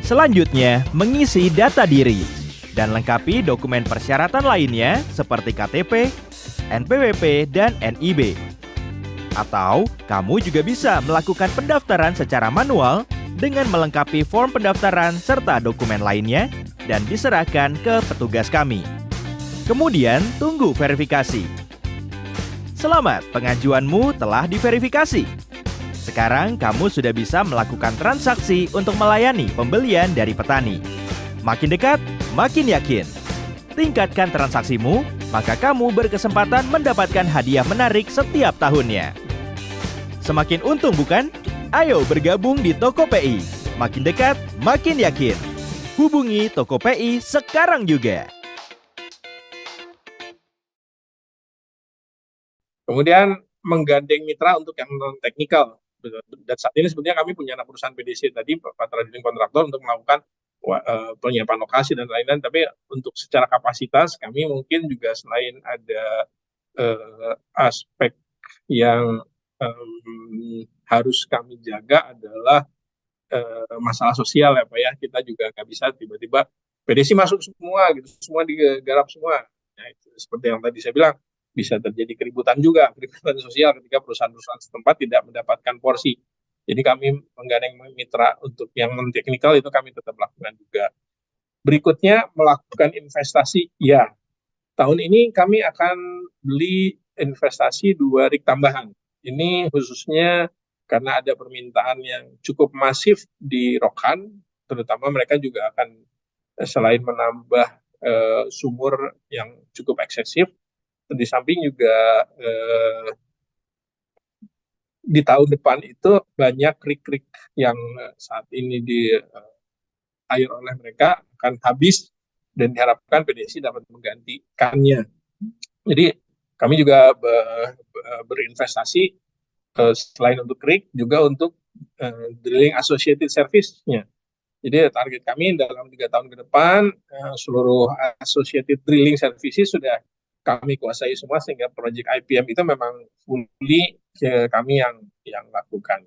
selanjutnya mengisi data diri, dan lengkapi dokumen persyaratan lainnya seperti KTP, NPWP, dan NIB. Atau kamu juga bisa melakukan pendaftaran secara manual dengan melengkapi form pendaftaran serta dokumen lainnya dan diserahkan ke petugas kami. Kemudian tunggu verifikasi. Selamat, pengajuanmu telah diverifikasi. Sekarang kamu sudah bisa melakukan transaksi untuk melayani pembelian dari petani. Makin dekat, makin yakin. Tingkatkan transaksimu, maka kamu berkesempatan mendapatkan hadiah menarik setiap tahunnya. Semakin untung bukan? Ayo bergabung di Tokope'i. Makin dekat, makin yakin. Hubungi Tokope'i sekarang juga. Kemudian menggandeng mitra untuk yang non-teknikal. Dan saat ini sebetulnya kami punya anak perusahaan PDC tadi, Patra Drilling Kontraktor, untuk melakukan penyiapan lokasi dan lain-lain. Tapi untuk secara kapasitas, kami mungkin juga selain ada aspek yang harus kami jaga adalah masalah sosial ya Pak ya. Kita juga nggak bisa tiba-tiba PDC masuk semua gitu, semua digarap semua. Nah, itu seperti yang tadi saya bilang, bisa terjadi keributan juga, keributan sosial ketika perusahaan-perusahaan setempat tidak mendapatkan porsi. Jadi kami menggandeng mitra untuk yang non-teknikal itu kami tetap lakukan juga. Berikutnya melakukan investasi, ya. Tahun ini kami akan beli investasi 2 rig tambahan. Ini khususnya karena ada permintaan yang cukup masif di Rokan, terutama mereka juga akan selain menambah sumur yang cukup eksesif. Di samping juga di tahun depan itu banyak krik-krik yang saat ini di air oleh mereka akan habis dan diharapkan PDSI dapat menggantikannya. Jadi kami juga berinvestasi selain untuk krik juga untuk drilling associated service-nya. Jadi target kami dalam 3 tahun ke depan seluruh associated drilling services sudah kami kuasai semua sehingga project IPM itu memang fully kami yang lakukan.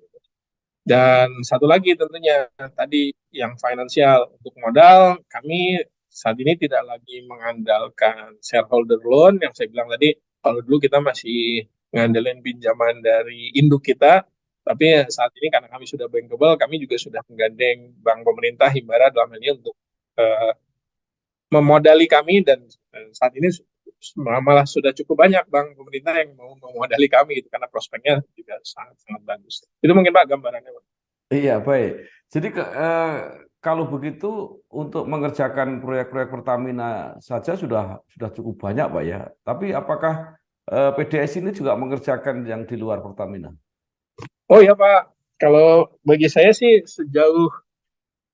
Dan satu lagi tentunya tadi yang finansial untuk modal kami saat ini tidak lagi mengandalkan shareholder loan yang saya bilang tadi. Kalau dulu kita masih ngandelin pinjaman dari induk kita, tapi saat ini karena kami sudah bankable, kami juga sudah menggandeng bank pemerintah Himbara dalam hal ini untuk memodali kami dan saat ini malah sudah cukup banyak bank pemerintah yang mau memodali kami itu karena prospeknya juga sangat bagus. Itu mungkin Pak gambarannya, Pak. Iya, baik. Jadi kalau begitu untuk mengerjakan proyek-proyek Pertamina saja sudah cukup banyak, Pak ya. Tapi apakah PDS ini juga mengerjakan yang di luar Pertamina? Oh ya Pak, kalau bagi saya sih sejauh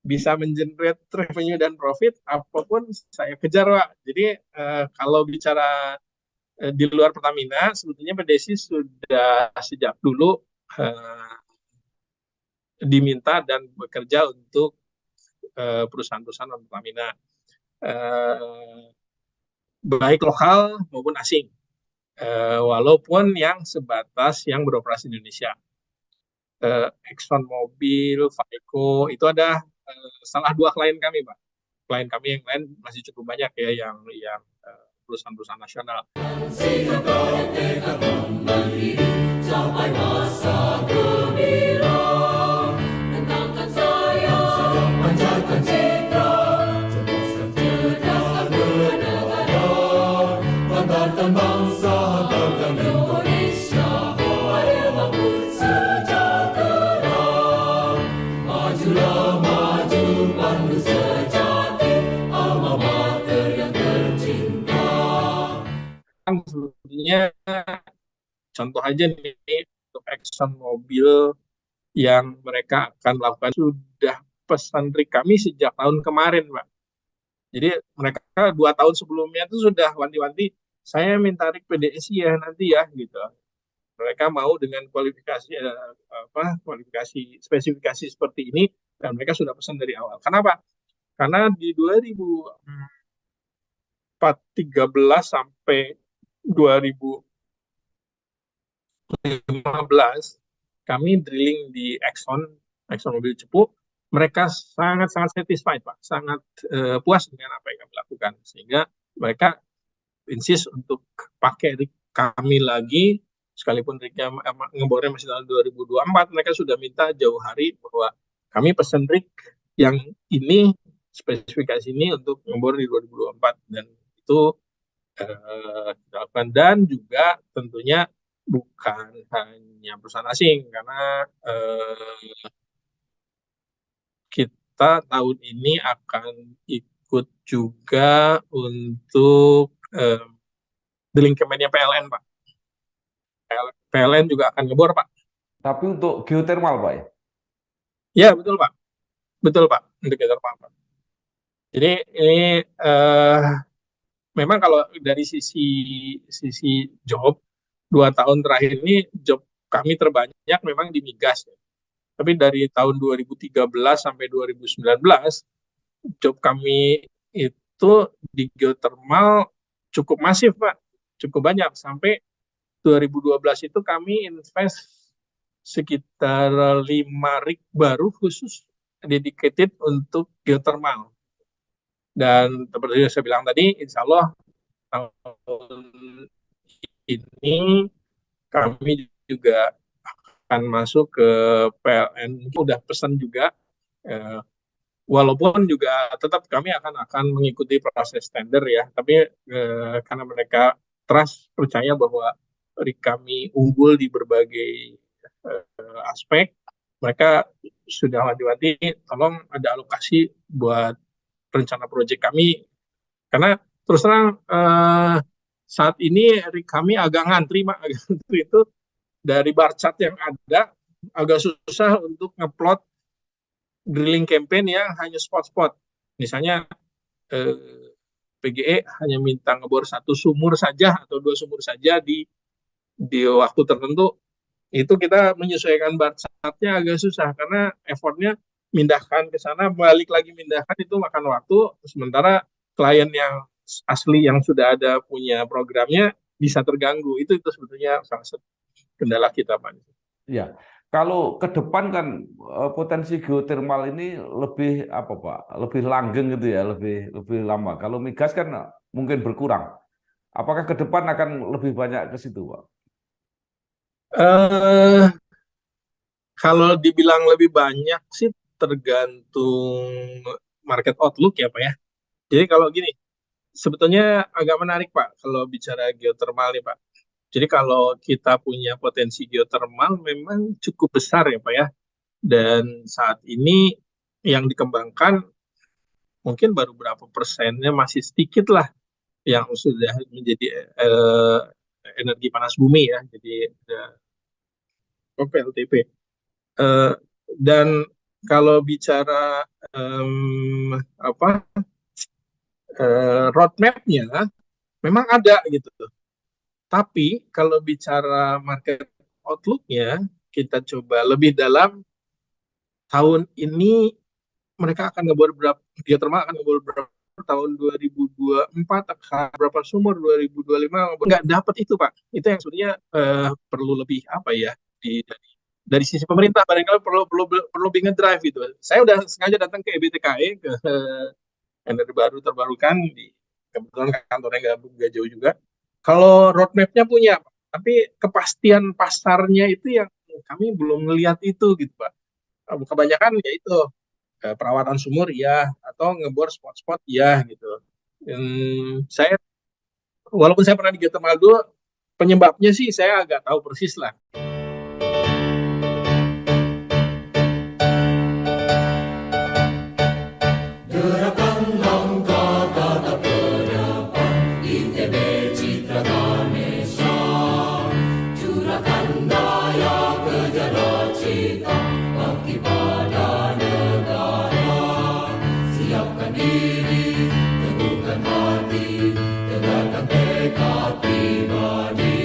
bisa mengenerate revenue dan profit, apapun saya kejar Pak. Jadi kalau bicara di luar Pertamina, sebetulnya PDSI sudah sejak dulu diminta dan bekerja untuk perusahaan-perusahaan non Pertamina, baik lokal maupun asing, walaupun yang sebatas yang beroperasi di Indonesia. Exxon Mobil, Vaiko, itu ada salah 2 klien kami, Pak. Klien kami yang lain masih cukup banyak ya, yang perusahaan-perusahaan nasional. Sampai masa gembira, tentangkan sayang, pancarkan citra, cerdaskan negara, hantarkan bangsa, hantarkan Indonesia, pada waktu sejahtera. Majulah maju pandu sejati, alma mater yang tercinta. Sebetulnya contoh aja nih untuk Exxon Mobil yang mereka akan lakukan sudah pesan rig kami sejak tahun kemarin, Pak. Jadi mereka 2 tahun sebelumnya itu sudah wanti-wanti, saya minta rig PDSI ya nanti ya gitu. Mereka mau dengan kualifikasi spesifikasi seperti ini dan mereka sudah pesan dari awal. Kenapa? Karena di 2013 sampai 2015 kami drilling di Exxon Mobil Cepu, mereka sangat satisfied Pak, sangat puas dengan apa yang kami lakukan, sehingga mereka insist untuk pakai rig kami lagi, sekalipun rignya ngebornya masih tahun 2024, mereka sudah minta jauh hari bahwa kami pesan rig yang ini, spesifikasi ini untuk ngebor di 2024, dan itu dilakukan. Dan juga tentunya bukan hanya perusahaan asing, karena kita tahun ini akan ikut juga untuk drilling campaign-nya PLN, Pak. PLN juga akan ngebor, Pak. Tapi untuk geothermal, Pak ya? Ya, betul, Pak. Betul, Pak. Untuk geothermal, Pak. Jadi ini memang kalau dari sisi job 2 tahun terakhir ini job kami terbanyak memang di migas. Tapi dari tahun 2013 sampai 2019 job kami itu di geothermal cukup masif, Pak. Cukup banyak. Sampai 2012 itu kami invest sekitar 5 rig baru khusus dedicated untuk geothermal. Dan seperti yang saya bilang tadi, insya Allah tahun ini kami juga akan masuk ke PLN. Udah pesan juga, walaupun juga tetap kami akan mengikuti proses tender ya. Tapi karena mereka trust, percaya bahwa rig kami unggul di berbagai aspek, mereka sudah wanti-wanti tolong ada alokasi buat rencana proyek kami Karena terus terang saat ini kami agak ngantri, Mak. Agak ngantri itu dari bar chart yang ada agak susah untuk ngeplot drilling campaign yang hanya spot-spot. Misalnya PGE hanya minta ngebor 1 sumur saja atau 2 sumur saja di waktu tertentu. Itu kita menyesuaikan bar chartnya agak susah karena effortnya mindahkan ke sana, balik lagi mindahkan itu makan waktu. Sementara klien yang asli yang sudah ada punya programnya bisa terganggu. Itu sebetulnya salah satu kendala kita, Pak. Ya, kalau ke depan kan potensi geotermal ini lebih apa Pak? Lebih langgeng gitu ya, lebih lama. Kalau migas kan mungkin berkurang. Apakah ke depan akan lebih banyak ke situ, Pak? Eh, Kalau dibilang lebih banyak sih tergantung market outlook ya, Pak ya. Jadi kalau gini, sebetulnya agak menarik, Pak, kalau bicara geothermal nih, Pak. Jadi kalau kita punya potensi geothermal memang cukup besar ya, Pak ya. Dan saat ini yang dikembangkan mungkin baru berapa persennya, masih sedikit lah yang sudah menjadi energi panas bumi ya. Jadi PLTP. Eh, dan kalau bicara apa roadmap-nya memang ada gitu. Tapi kalau bicara market outlook-nya, kita coba lebih dalam. Tahun ini mereka akan ngebor berapa, geothermal akan ngebor berapa tahun 2024, akan berapa sumur 2025, nggak dapat itu, Pak. Itu yang sebenarnya perlu lebih apa ya, dari sisi pemerintah barangkali perlu lebih ngedrive gitu. Saya udah sengaja datang ke EBTKE, ke energi baru terbarukan, di kebetulan kantornya nggak jauh juga. Kalau roadmap-nya punya, tapi kepastian pasarnya itu yang kami belum melihat itu gitu, Pak. Kebanyakan ya itu perawatan sumur ya, atau ngebor spot-spot ya gitu. Saya walaupun saya pernah di geothermal dulu, penyebabnya sih saya agak tahu persis lah. Gerakan langkah tatap ke depan, ITB Citra Ganesha. Curahkan daya kejar cita, bakti pada negara. Siapkan diri, teguhkan hati, tegakkan tekad pribadi.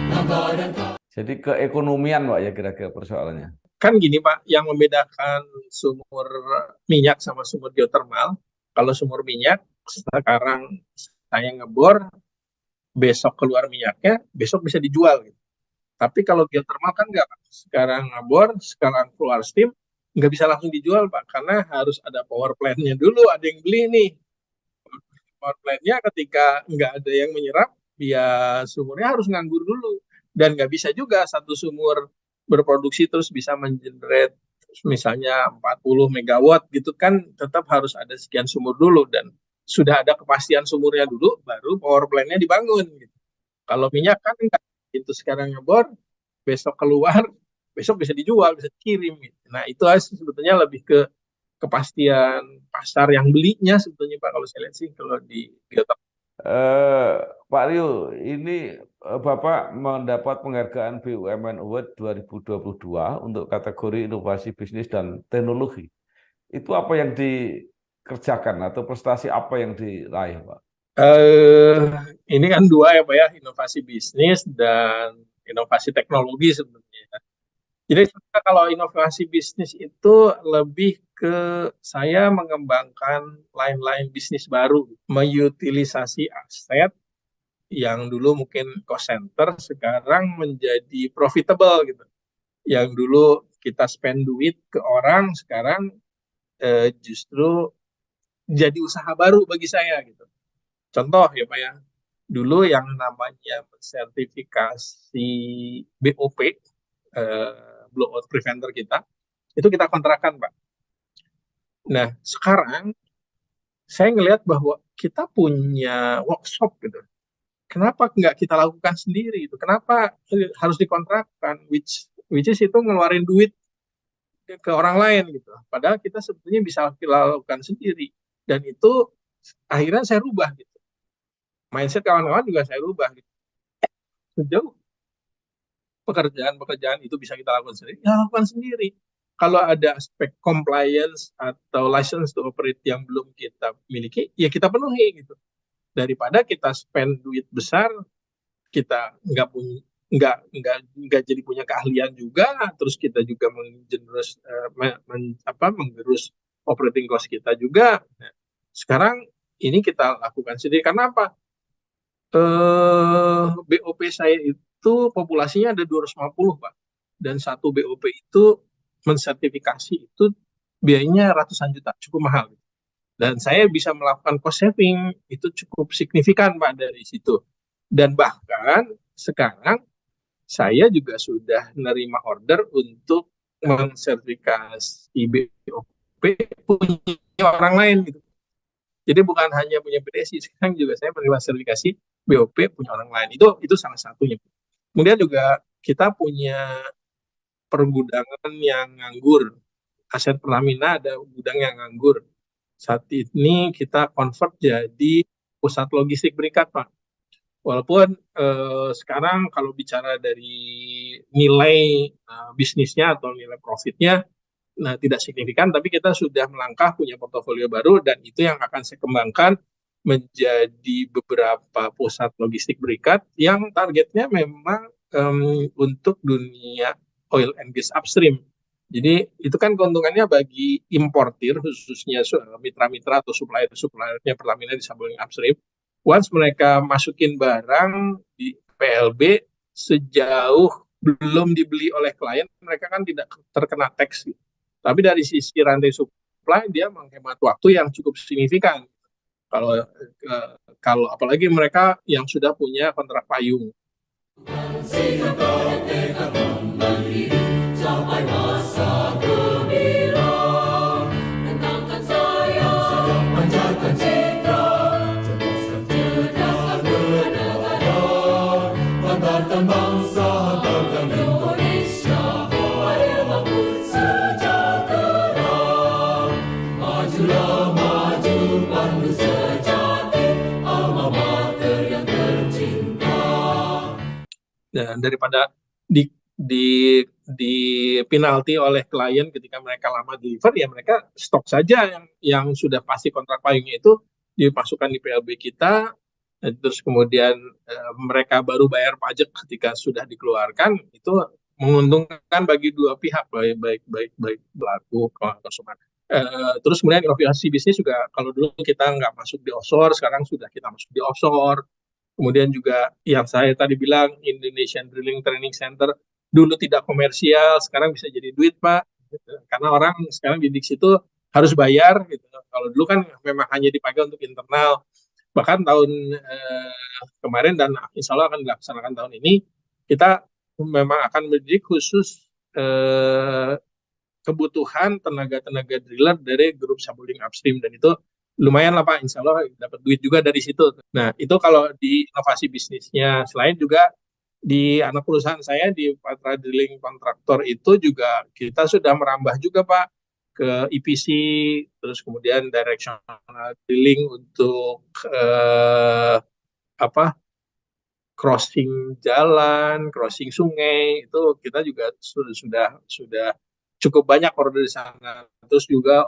Langkah dan Jadi keekonomian, Pak, ya kira-kira persoalannya. Kan gini, Pak, yang membedakan sumur minyak sama sumur geothermal, kalau sumur minyak sekarang saya ngebor, besok keluar minyaknya, besok bisa dijual gitu. Tapi kalau geothermal kan nggak, Pak. Sekarang ngebor, sekarang keluar steam, nggak bisa langsung dijual, Pak, karena harus ada power plant-nya dulu, ada yang beli nih. Power plant-nya ketika nggak ada yang menyerap, ya sumurnya harus nganggur dulu. Dan nggak bisa juga satu sumur berproduksi terus bisa mengenerate misalnya 40 megawatt gitu kan, tetap harus ada sekian sumur dulu, dan sudah ada kepastian sumurnya dulu, baru power plant-nya dibangun gitu. Kalau minyak kan enggak, itu sekarang ngebor, besok keluar, besok bisa dijual, bisa dikirim gitu. Nah itu sebetulnya lebih ke kepastian pasar yang belinya sebetulnya, Pak, kalau saya lihat sih kalau di geothermal. Pak Rio, ini Bapak mendapat penghargaan BUMN Award 2022 untuk kategori inovasi bisnis dan teknologi. Itu apa yang dikerjakan atau prestasi apa yang diraih, Pak? Ini kan dua ya, Pak ya, inovasi bisnis dan inovasi teknologi sebenarnya. Jadi kalau inovasi bisnis itu lebih ke saya mengembangkan line-line bisnis baru, mengutilisasi aset yang dulu mungkin cost center, sekarang menjadi profitable gitu. Yang dulu kita spend duit ke orang, sekarang justru jadi usaha baru bagi saya gitu. Contoh ya, Pak ya, dulu yang namanya sertifikasi BOP, blowout preventer kita, itu kita kontrakkan, Pak. Nah, sekarang saya ngelihat bahwa kita punya workshop gitu. Kenapa nggak kita lakukan sendiri itu? Kenapa harus dikontrakkan? Which is itu ngeluarin duit ke orang lain gitu. Padahal kita sebetulnya bisa lakukan sendiri. Dan itu akhirnya saya rubah gitu. Mindset kawan-kawan juga saya rubah gitu. Sejauh pekerjaan-pekerjaan itu bisa kita lakukan sendiri, ya lakukan sendiri. Kalau ada aspek compliance atau license to operate yang belum kita miliki, ya kita penuhi gitu. Daripada kita spend duit besar, kita nggak punya nggak jadi punya keahlian juga, terus kita juga menggerus operating cost kita juga. Nah, sekarang ini kita lakukan sendiri. Karena apa? BOP saya itu populasinya ada 250, Pak. Dan satu BOP itu mensertifikasi itu biayanya ratusan juta, cukup mahal. Dan saya bisa melakukan cost saving itu cukup signifikan, Pak, dari situ. Dan bahkan sekarang saya juga sudah menerima order untuk mensertifikasi BOP punya orang lain gitu. Jadi bukan hanya punya BDSI, sekarang juga saya menerima sertifikasi BOP punya orang lain. Itu salah satunya. Kemudian juga kita punya pergudangan yang nganggur. Aset Pertamina ada gudang yang nganggur. Saat ini kita convert jadi pusat logistik berikat, Pak. Walaupun sekarang kalau bicara dari nilai bisnisnya atau nilai profitnya, nah tidak signifikan, tapi kita sudah melangkah punya portofolio baru dan itu yang akan saya kembangkan menjadi beberapa pusat logistik berikat yang targetnya memang untuk dunia oil and gas upstream. Jadi itu kan keuntungannya bagi importir, khususnya mitra-mitra atau supplier-suppliernya Pertamina di Sabuling upstream. Once mereka masukin barang di PLB, sejauh belum dibeli oleh klien, mereka kan tidak terkena tax. Tapi dari sisi rantai supply, dia menghemat waktu yang cukup signifikan. Kalau apalagi mereka yang sudah punya kontrak payung. Sampai masa gembira, tentangkan sayang, pancarkan citra, cerdaskan negara, hantarkan bangsa, hantarkan Indonesia, adil makmur sejahtera. Majulah maju, pandu sejati, alma mater yang tercinta. Dan daripada di penalti oleh klien ketika mereka lama deliver, ya mereka stok saja yang sudah pasti kontrak payungnya itu dimasukkan di PLB kita, terus kemudian mereka baru bayar pajak ketika sudah dikeluarkan. Itu menguntungkan bagi dua pihak, baik pelaku konsumen. Terus kemudian inovasi bisnis juga, kalau dulu kita nggak masuk di offshore, sekarang sudah kita masuk di offshore. Kemudian juga yang saya tadi bilang, Indonesian Drilling Training Center, dulu tidak komersial, sekarang bisa jadi duit, Pak. Karena orang sekarang di situ harus bayar. Gitu. Kalau dulu kan memang hanya dipakai untuk internal. Bahkan tahun kemarin dan insya Allah akan dilaksanakan tahun ini, kita memang akan mendidik khusus kebutuhan tenaga-tenaga driller dari grup Sabuling Upstream. Dan itu lumayan lah, Pak, insya Allah dapat duit juga dari situ. Nah, itu kalau di inovasi bisnisnya. Selain juga di anak perusahaan saya di Patra Drilling Kontraktor itu juga kita sudah merambah juga, Pak, ke EPC, terus kemudian directional drilling untuk crossing jalan, crossing sungai, itu kita juga sudah cukup banyak order di sana. Terus juga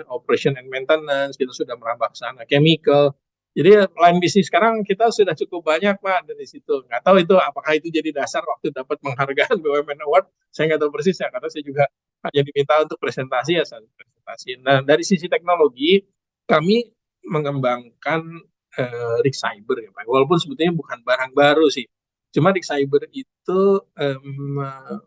operation and maintenance kita sudah merambah ke sana, chemical. Jadi line bisnis sekarang kita sudah cukup banyak, Pak, dari situ. Nggak tahu itu apakah itu jadi dasar waktu dapat penghargaan BUMN Award. Saya nggak tahu persis ya, karena saya juga hanya diminta untuk presentasi ya, saya presentasi. Nah, dari sisi teknologi, kami mengembangkan rig cyber ya, Pak. Walaupun sebetulnya bukan barang baru sih. Cuma rig cyber itu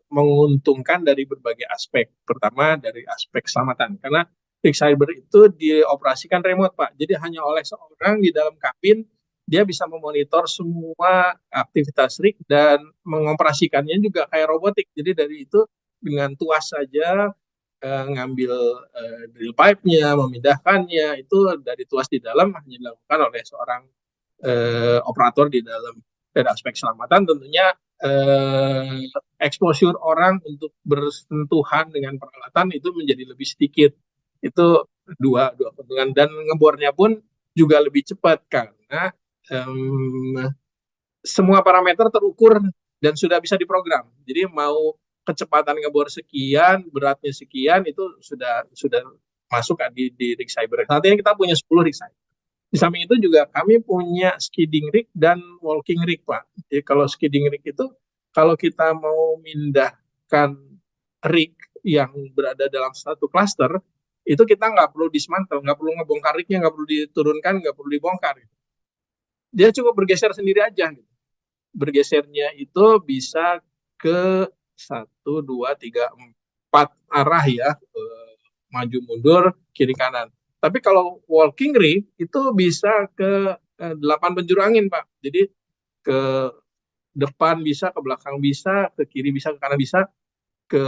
menguntungkan dari berbagai aspek. Pertama dari aspek keselamatan, karena rig cyber itu dioperasikan remote, Pak. Jadi hanya oleh seorang di dalam kabin, dia bisa memonitor semua aktivitas rig dan mengoperasikannya juga kayak robotik. Jadi dari itu dengan tuas saja ngambil drill pipe-nya, memindahkannya, itu dari tuas di dalam hanya dilakukan oleh seorang operator di dalam. Dan aspek keselamatan tentunya exposure orang untuk bersentuhan dengan peralatan itu menjadi lebih sedikit. Itu dua keuntungan. Dan ngebornya pun juga lebih cepat karena semua parameter terukur dan sudah bisa diprogram. Jadi mau kecepatan ngebor sekian, beratnya sekian, itu sudah masuk di rig cyber. Saat ini kita punya 10 rig cyber. Di samping itu juga kami punya skidding rig dan walking rig, Pak. Jadi kalau skidding rig itu, kalau kita mau mindahkan rig yang berada dalam satu cluster, itu kita nggak perlu dismantle, nggak perlu ngebongkar rignya, nggak perlu diturunkan, nggak perlu dibongkar. Dia cukup bergeser sendiri aja. Bergesernya itu bisa ke 1, 2, 3, 4 arah ya, maju mundur, kiri kanan. Tapi kalau walking rig itu bisa ke 8 penjuru angin, Pak. Jadi ke depan bisa, ke belakang bisa, ke kiri bisa, ke kanan bisa, ke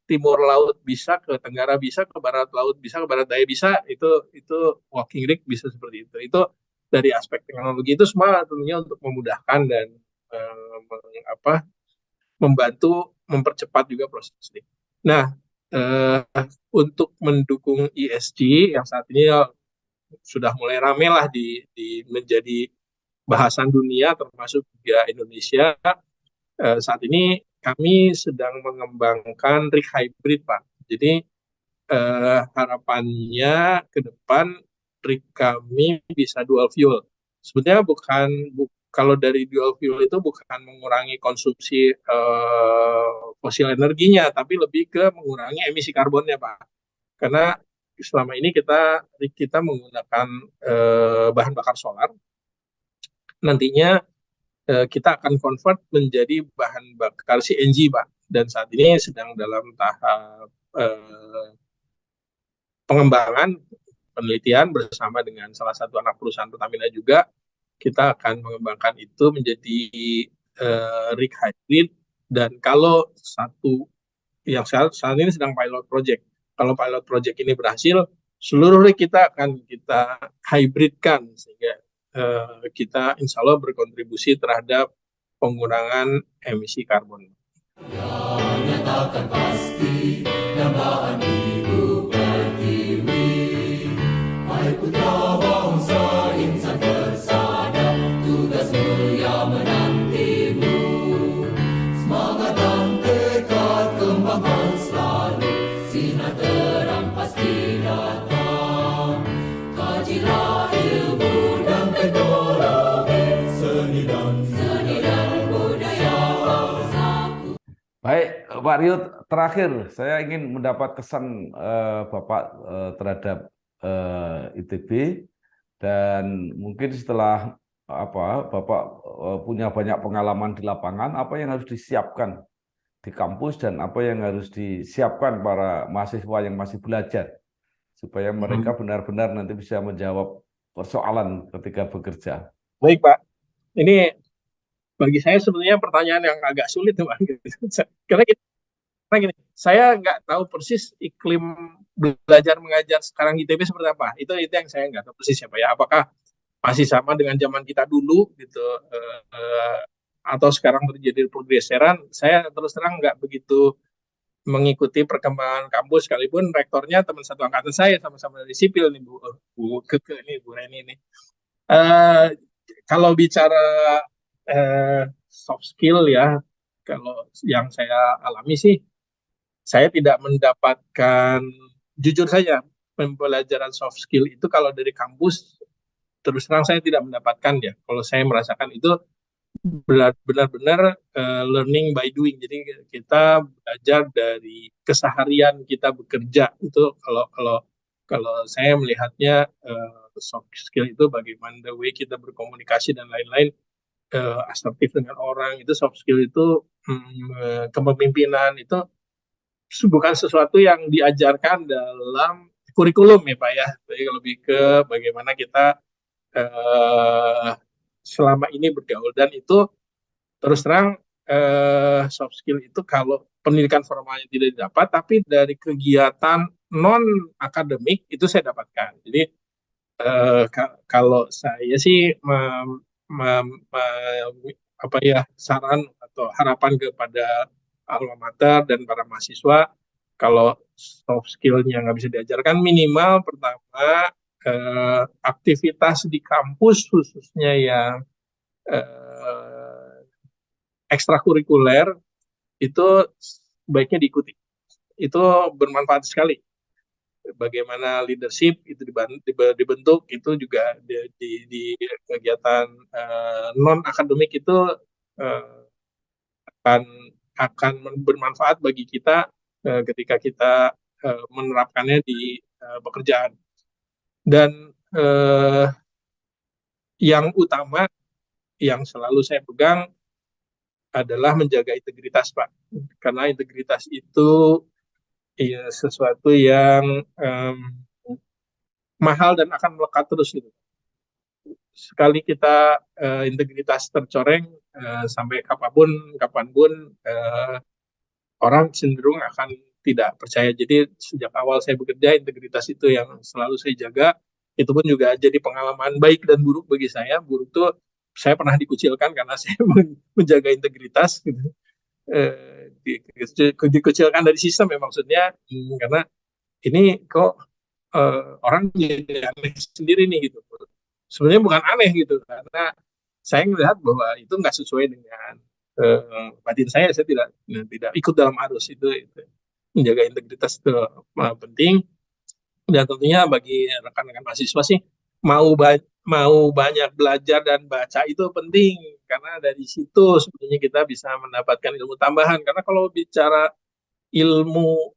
timur laut bisa, ke tenggara bisa, ke barat laut bisa, ke barat daya bisa. Itu walking rig bisa seperti itu. Itu dari aspek teknologi itu semua tentunya untuk memudahkan dan membantu mempercepat juga proses ini. Nah, untuk mendukung ESG yang saat ini sudah mulai ramai lah menjadi bahasan dunia termasuk juga Indonesia. Saat ini kami sedang mengembangkan rig hybrid, Pak. Jadi harapannya ke depan rig kami bisa dual fuel. Sebetulnya kalau dari dual fuel itu bukan mengurangi konsumsi fosil energinya, tapi lebih ke mengurangi emisi karbonnya, Pak. Karena selama ini kita menggunakan bahan bakar solar, nantinya kita akan convert menjadi bahan bakar CNG, Pak. Dan saat ini sedang dalam tahap pengembangan penelitian bersama dengan salah satu anak perusahaan Pertamina juga. Kita akan mengembangkan itu menjadi rig hybrid, dan kalau satu yang saat ini sedang pilot project. Kalau pilot project ini berhasil, seluruh rig kita akan kita hybridkan sehingga kita insya Allah berkontribusi terhadap pengurangan emisi karbon. Nyatakan pasti dambaan ibu pertiwi, hai putra bangsa insan bersada, tugas mulia menantimu. Semangat dan tekad kembangkan selalu, sinar terang pasti datang. Kajilah ilmu dan teknologi, seni dan budaya bangsaku. Baik, Pak Riut, terakhir saya ingin mendapat kesan Bapak terhadap ITB, dan mungkin setelah Bapak punya banyak pengalaman di lapangan, apa yang harus disiapkan di kampus dan apa yang harus disiapkan para mahasiswa yang masih belajar supaya mereka benar-benar nanti bisa menjawab persoalan ketika bekerja. Baik, Pak. Ini bagi saya sebenarnya pertanyaan yang agak sulit, Pak. Karena gini, saya nggak tahu persis iklim belajar mengajar sekarang ITB seperti apa. Itu yang saya nggak tahu persis ya, Pak. Ya, apakah masih sama dengan zaman kita dulu gitu, atau sekarang terjadi pergeseran? Saya terus terang nggak begitu mengikuti perkembangan kampus, sekalipun rektornya teman satu angkatan saya, sama-sama dari sipil nih, Bu Keke nih, Bu Reni nih. Kalau bicara soft skill ya, kalau yang saya alami sih, saya tidak mendapatkan, jujur saja, pembelajaran soft skill itu kalau dari kampus, terus terang saya tidak mendapatkan ya. Kalau saya merasakan itu benar-benar learning by doing. Jadi kita belajar dari keseharian kita bekerja. Itu kalau saya melihatnya soft skill itu bagaimana the way kita berkomunikasi dan lain-lain, asertif dengan orang, itu soft skill itu, kepemimpinan itu bukan sesuatu yang diajarkan dalam kurikulum ya, Pak ya. Jadi lebih ke bagaimana kita selama ini bergaul, dan itu terus terang soft skill itu kalau pendidikan formalnya tidak didapat, tapi dari kegiatan non akademik itu saya dapatkan. Jadi kalau saya sih saran atau harapan kepada alma mater dan para mahasiswa, kalau soft skill-nya nggak bisa diajarkan, minimal pertama aktivitas di kampus khususnya yang ekstrakurikuler itu baiknya diikuti. Itu bermanfaat sekali. Bagaimana leadership itu dibentuk, itu juga di kegiatan non akademik itu akan bermanfaat bagi kita ketika kita menerapkannya di pekerjaan. Dan yang utama yang selalu saya pegang adalah menjaga integritas, Pak. Karena integritas itu sesuatu yang mahal dan akan melekat terus gitu. Sekali kita integritas tercoreng, sampai kapanpun orang cenderung akan tidak percaya. Jadi sejak awal saya bekerja, integritas itu yang selalu saya jaga. Itu pun juga jadi pengalaman baik dan buruk bagi saya. Buruk tuh saya pernah dikucilkan karena saya menjaga integritas gitu. Dikucilkan dari sistem ya maksudnya, karena ini kok orang jadi aneh sendiri nih gitu. Sebenarnya bukan aneh gitu, karena saya melihat bahwa itu nggak sesuai dengan batin saya tidak ikut dalam arus itu. Menjaga integritas itu penting, dan tentunya bagi rekan-rekan mahasiswa sih mau banyak belajar dan baca itu penting, karena dari situ sebenarnya kita bisa mendapatkan ilmu tambahan. Karena kalau bicara ilmu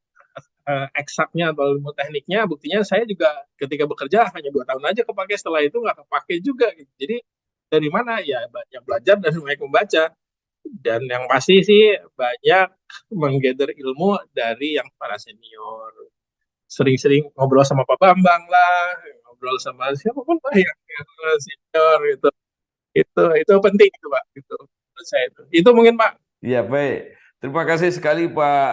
eksaknya atau ilmu tekniknya, buktinya saya juga ketika bekerja hanya 2 tahun aja kepake, setelah itu nggak kepake juga gitu. Jadi dari mana ya, banyak belajar dan banyak membaca. Dan yang pasti sih banyak menggather ilmu dari yang para senior. Sering-sering ngobrol sama Pak Bambang lah, ngobrol sama siapapun lah yang senior gitu. Itu penting itu, Pak. Itu menurut saya itu mungkin, Pak. Ya, baik. Terima kasih sekali Pak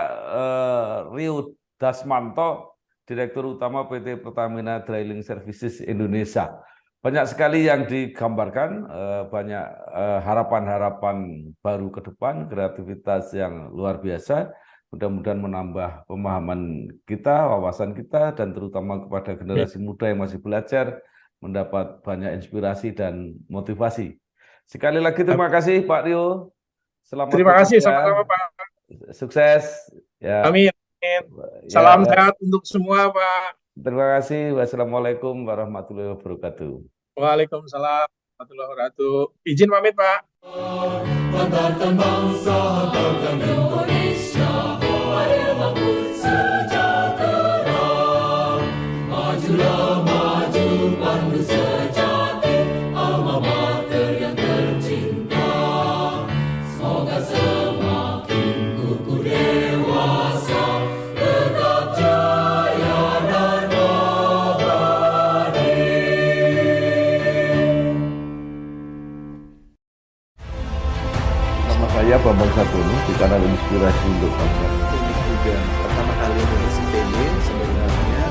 Rio Dasmanto, Direktur Utama PT Pertamina Drilling Services Indonesia. Banyak sekali yang digambarkan, banyak harapan-harapan baru ke depan, kreativitas yang luar biasa. Mudah-mudahan menambah pemahaman kita, wawasan kita, dan terutama kepada generasi muda yang masih belajar, mendapat banyak inspirasi dan motivasi. Sekali lagi terima kasih Pak Rio. Selamat Terima kasih, bekerja. sama-sama Pak. Sukses. Ya. Amin. Salam sehat untuk semua, Pak. Terima kasih. Wassalamualaikum warahmatullahi wabarakatuh. Waalaikumsalam warahmatullahi wabarakatuh. Izin pamit, Pak. Banggakan bangsa, banggakan Indonesia, mari mampu sejahtera. Majulah maju, pandu sejati, alma mater yang tercinta. Semoga semakin kukuh dewasa, tetap jaya dan abadi. Nama saya Bambang Satono di kanal Inspirasi untuk Bangsa. Ini juga pertama kali nulis ITB sebenarnya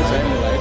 saya mulai